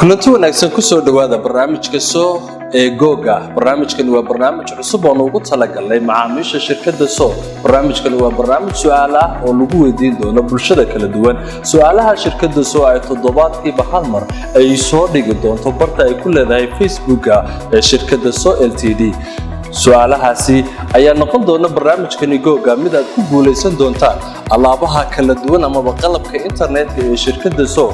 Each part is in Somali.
kulanti wanaagsan ku soo dhawaada barnaamijka soo ee Googa. barnaamijkan waa barnaamij cusub oo lagu talagalay macaamiisha shirkadda soo. barnaamijkan waa barnaamij su'aalo ah oo lagu weydiin doono bulshada kala duwan. su'aalaha shirkadda soo ay toddobaadkiiba hal mar ay soo dhigi doonto barta ay ku leedahay Facebook-ga ee shirkadda soo Ltd. su'aalahaasi ayaa noqon doona barnaamijkani Googa mid aad ku guuleysan doontaan alaabaha kala duwan ama qalabka internetka ee shirkadda soo.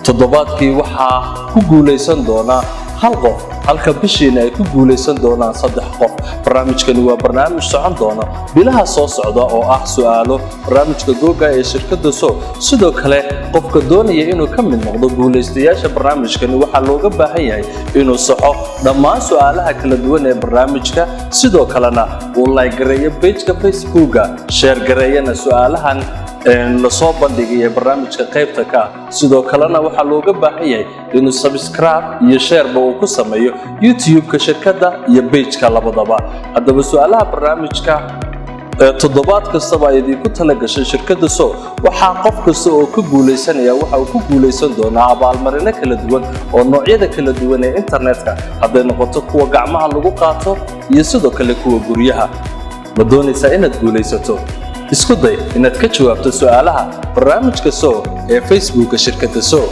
toddobaadkii waxaa ku guuleysan doona hal qof halka bishiina ay ku guuleysan doonaan 3 qof. barnaamijkani waa barnaamij socon doona bilaha soo socda oo ah su'aalo barnaamijka Googa ee shirkadda soo. sidoo kale qofka doonaya inuu ka mid noqdo guuleystayaasha barnaamijkani waxaa looga baahan yahay inuu saxo dhammaan su'aalaha kala duwan ee barnaamijka, sidoo kalena uu like gareeyo page-ka Facebook-ga, share gareeyana su'aalahan la soo bandhigay barnaamijka qaybta ka. sidoo kalena waxaa looga baahan yahay inuu subscribe iyo share uu ku sameeyo YouTube-ka shirkadda iyo page-ka labadaba. haddaba su'aalaha barnaamijka toddobaad kastaba ay idinku talagashay shirkadda soo waxaa qof kasta oo ku guuleysanaya waxa uu ku guuleysan doonaa abaalmarino kala duwan oo noocyada kala duwan ee internetka, hadday noqoto kuwa gacmaha lagu qaato iyo sidoo kale kuwa guryaha. ma doonaysaa inaad guuleysato? isku day inaad ka jawaabto su'aalaha barnaamijka soo ee Facebook-ga shirkadda soo.